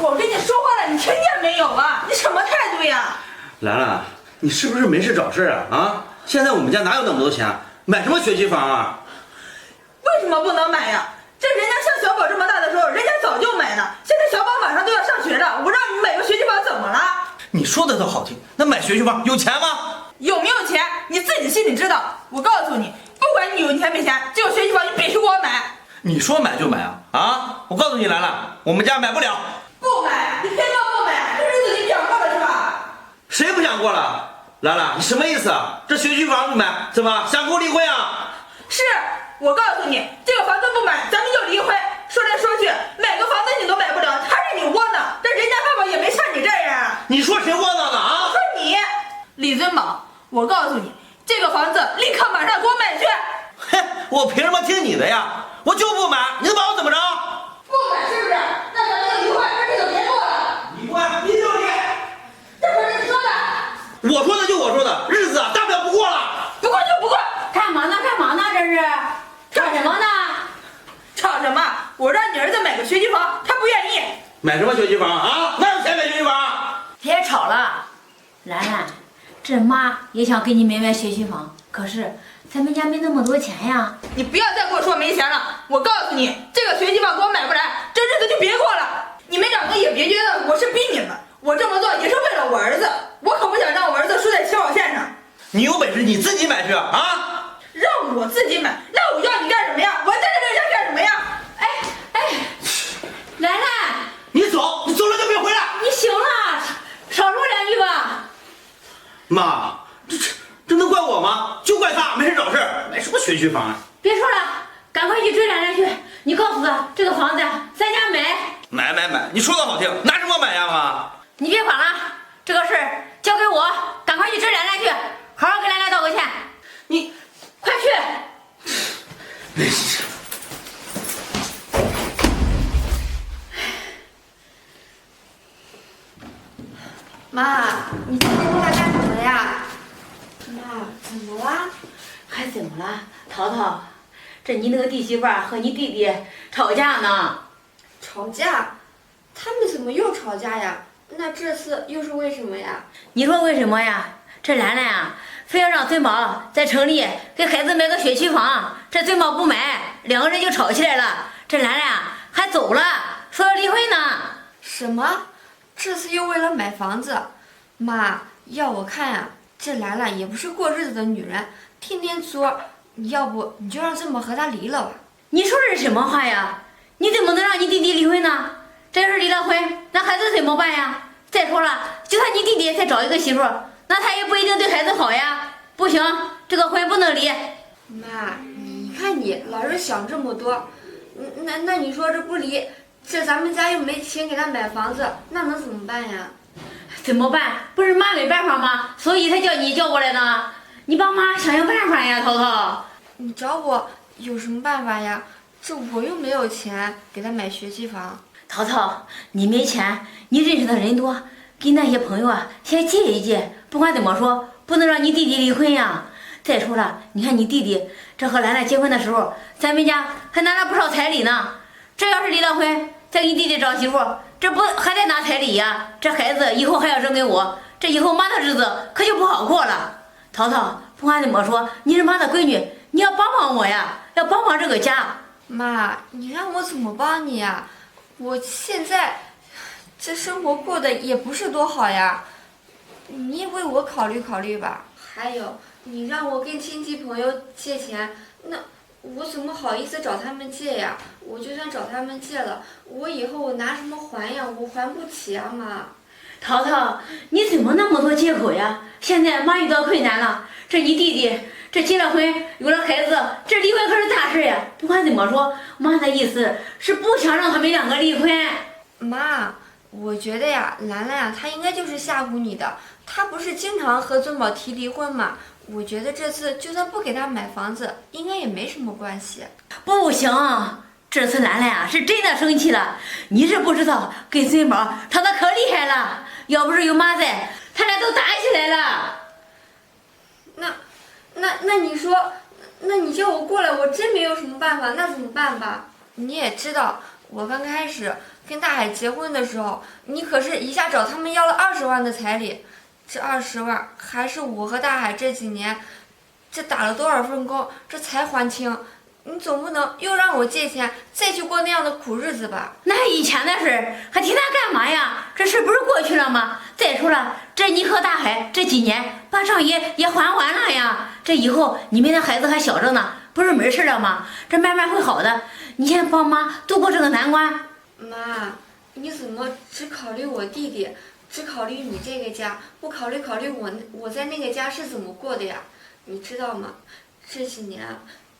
我跟你说话了，你听见没有啊？你什么态度呀？兰兰，你是不是没事找事啊？啊！现在我们家哪有那么多钱，买什么学区房啊？为什么不能买呀？这人家像小宝这么大的时候，人家早就买了。现在小宝马上都要上学了，我让你买个学区房怎么了？你说的倒好听，那买学区房有钱吗？有没有钱你自己心里知道。我告诉你，不管你有钱没钱，这个学区房你必须给我买。你说买就买啊！啊！我告诉你，兰兰，我们家买不了。不买，你偏要不买，这日子你想过了是吧？谁不想过了？兰兰，你什么意思啊？这学区房不买，怎么想跟我离婚啊？是，我告诉你，这个房子不买，咱们就离婚。说来说去，买个房子你都买不了，还是你窝囊。这人家爸爸也没像你这样。你说谁窝囊呢啊？我说你，李尊宝，我告诉你，这个房子立刻马上给我买去。哼，我凭什么听你的呀？我就不买，你能把我怎么着？不买是不是？那咱们就离婚，这日子别过了。离婚，你就离。这可是你说的。我说的就我说的，日子啊，大不了不过了。不过就不过。干嘛呢？干嘛呢？这是吵什么呢？吵什么？我让你儿子买个学区房，他不愿意。买什么学区房啊？哪有钱买学区房？别吵了，兰兰，这妈也想给你买学区房，可是咱们家没那么多钱呀。你不要再跟我说没钱了，我告诉你，这个学区房给我买不来，这日子就别过了。你们两个也别觉得我是逼你们，我这么做也是为了我儿子，我可不想让我儿子输在起跑线上。你有本事你自己买去啊！让我自己买，那我要你干什么呀？我在这家干什么呀？哎，兰兰，你走，你走了就别回来。你行了，少说两句吧。妈，这能怪我吗？就怪他没事找事，买什么学区房啊？别说了，赶快去追兰兰去。你告诉他，这个房子咱家买。买，你说的好听，拿什么买呀妈？你别管了，这个事儿交给我，赶快去追兰兰去，好好跟兰兰道个歉。你快去！妈，你今天过来干什么呀？妈，怎么了？还怎么了，淘淘？这你那个弟媳妇儿和你弟弟吵架呢。吵架？他们怎么又吵架呀？那这次又是为什么呀？你说为什么呀？这兰兰啊，非要让尊宝在城里给孩子买个学区房，这尊宝不买，两个人就吵起来了。这兰兰啊还走了，说要离婚呢。什么？这次又为了买房子？妈，要我看呀，这兰兰也不是过日子的女人，天天作。要不你就让这么和她离了吧。你说这是什么话呀？你怎么能让你弟弟离婚呢？这要是离了婚，那孩子怎么办呀？再说了，就算你弟弟再找一个媳妇，那他也不一定对孩子好呀。不行，这个婚不能离。妈，你看你老是想这么多，那你说这不离，这咱们家又没钱给他买房子，那能怎么办呀？怎么办？不是妈没办法吗？所以才叫你叫过来呢。你帮妈想想办法呀，淘淘。你找我有什么办法呀？这我又没有钱给他买学区房。淘淘，你没钱，你认识的人多，给那些朋友啊先借一借。不管怎么说，不能让你弟弟离婚呀。再说了，你看你弟弟这和兰兰结婚的时候，咱们家还拿了不少彩礼呢。这要是离了婚，再给你弟弟找媳妇，这不还得拿彩礼呀？这孩子以后还要扔给我，这以后妈的日子可就不好过了。淘淘，不管怎么说，你是妈的闺女，你要帮帮我呀，要帮帮这个家。妈，你让我怎么帮你呀？我现在这生活过得也不是多好呀，你也为我考虑考虑吧。还有，你让我跟亲戚朋友借钱，那我怎么好意思找他们借呀？我就算找他们借了，我以后我拿什么还呀？我还不起啊，妈。淘淘，你怎么那么多借口呀？现在妈遇到困难了，这你弟弟这结了婚，有了孩子，这离婚可是大事呀。不管怎么说，妈的意思是不想让他们两个离婚。妈，我觉得呀，兰兰呀，她应该就是吓唬你的。她不是经常和尊宝提离婚吗？我觉得这次就算不给他买房子，应该也没什么关系。不行，这次兰兰啊是真的生气了。你是不知道，跟尊宝吵得可厉害了，要不是有妈在，他俩都打起来了。那你说，那你叫我过来，我真没有什么办法，那怎么办吧？你也知道，我刚开始跟大海结婚的时候，你可是一下找他们要了20万的彩礼，这20万还是我和大海这几年这打了多少份工，这才还清。你总不能又让我借钱再去过那样的苦日子吧？那以前的事儿还提它干嘛呀？这事不是过去了吗？再说了，这你和大海这几年把账也还完了呀。这以后你们的孩子还小着呢，不是没事了吗？这慢慢会好的。你先帮妈度过这个难关。妈，你怎么只考虑我弟弟，只考虑你这个家，不考虑我在那个家是怎么过的呀？你知道吗？这几年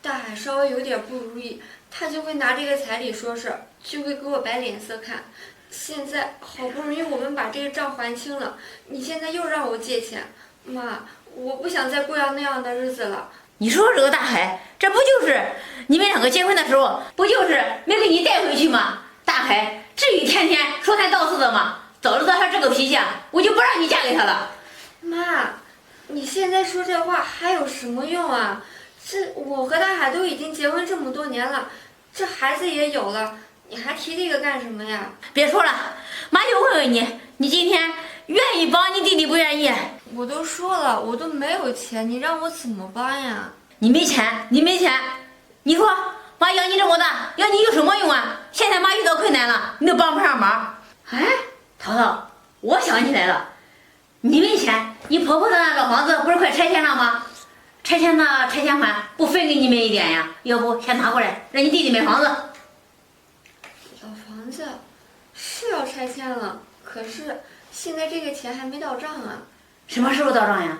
大海稍微有点不如意，他就会拿这个彩礼说事儿，就会给我摆脸色看。现在好不容易我们把这个账还清了，你现在又让我借钱，妈，我不想再过那样的日子了。你说这个大海，这不就是你们两个结婚的时候，不就是没给你带回去吗？大海至于天天说三道四的吗？早知道他这个脾气，我就不让你嫁给他了。妈，你现在说这话还有什么用啊？这我和大海都已经结婚这么多年了，这孩子也有了，你还提这个干什么呀？别说了，妈就问问你，你今天愿意帮你弟弟不愿意？我都说了，我都没有钱，你让我怎么帮呀？你没钱，你没钱，你说妈养你这么大，养你有什么用啊？现在妈遇到困难了，你都帮不上忙。哎，淘淘，我想起来了，你没钱，你婆婆的那个房子不是快拆迁了吗？拆迁的拆迁款不分给你们一点呀？要不先拿过来，让你弟弟买房子。老房子是要拆迁了，可是现在这个钱还没到账啊。什么时候到账呀？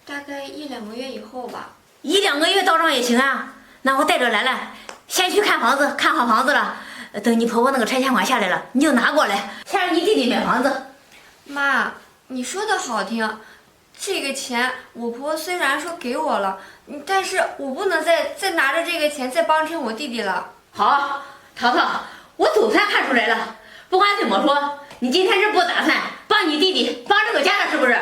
大概1-2个月以后吧。1-2个月到账也行啊。那我带着兰兰先去看房子，看好房子了，等你婆婆那个拆迁款下来了，你就拿过来，先让你弟弟买房子。妈，你说的好听，这个钱我婆婆虽然说给我了，但是我不能再拿着这个钱再帮衬我弟弟了。好，淘淘，我总算看出来了。不管怎么说，你今天是不打算帮你弟弟帮这个家了，是不是？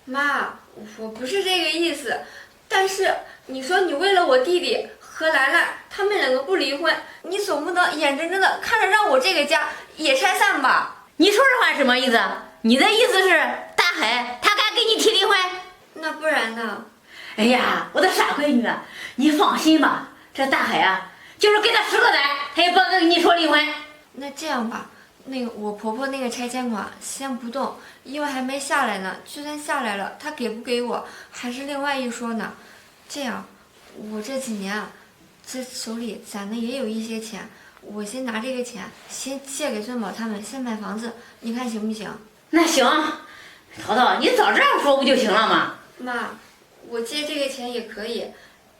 妈，我不是这个意思，但是你说你为了我弟弟和兰兰他们两个不离婚，你总不能眼睁睁的看着让我这个家也拆散吧？你说这话什么意思？你的意思是大海他敢给你提离婚？那不然呢？哎呀，我的傻闺女，你放心吧，这大海啊，就是给他10个胆，他也不敢跟你说离婚。那这样吧，那个我婆婆那个拆迁款先不动，因为还没下来呢。就算下来了，她给不给我还是另外一说呢。这样，我这几年啊，这手里攒的也有一些钱，我先拿这个钱先借给孙宝他们，先买房子，你看行不行？那行，淘淘，你早这样说不就行了吗？妈，我借这个钱也可以，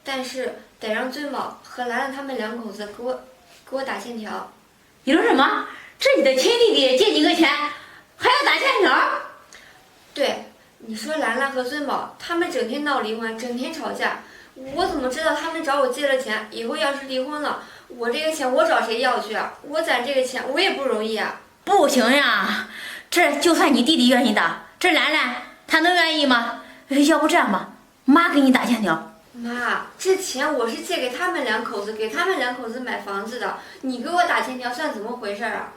但是得让尊宝和兰兰他们2口子给我打欠条。你说什么？这你的亲弟弟借你个钱，还要打欠条？对，你说兰兰和尊宝他们整天闹离婚，整天吵架，我怎么知道他们找我借了钱，以后要是离婚了，我这个钱我找谁要去啊？我攒这个钱我也不容易啊。不行呀，这就算你弟弟愿意打，这兰兰她能愿意吗？要不这样吧，妈给你打欠条。妈，这钱我是借给他们2口子，给他们2口子买房子的，你给我打欠条算怎么回事啊？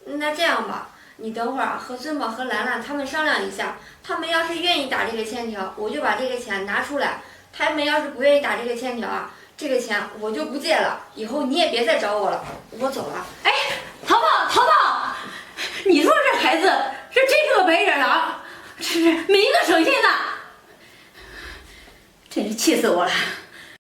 那这样吧，你等会儿和尊宝和兰兰他们商量一下，他们要是愿意打这个欠条，我就把这个钱拿出来；他们要是不愿意打这个欠条啊，这个钱我就不借了，以后你也别再找我了，我走了。哎，淘淘，你说这孩子这真是个白眼狼，这是没一个省心的，真是气死我了。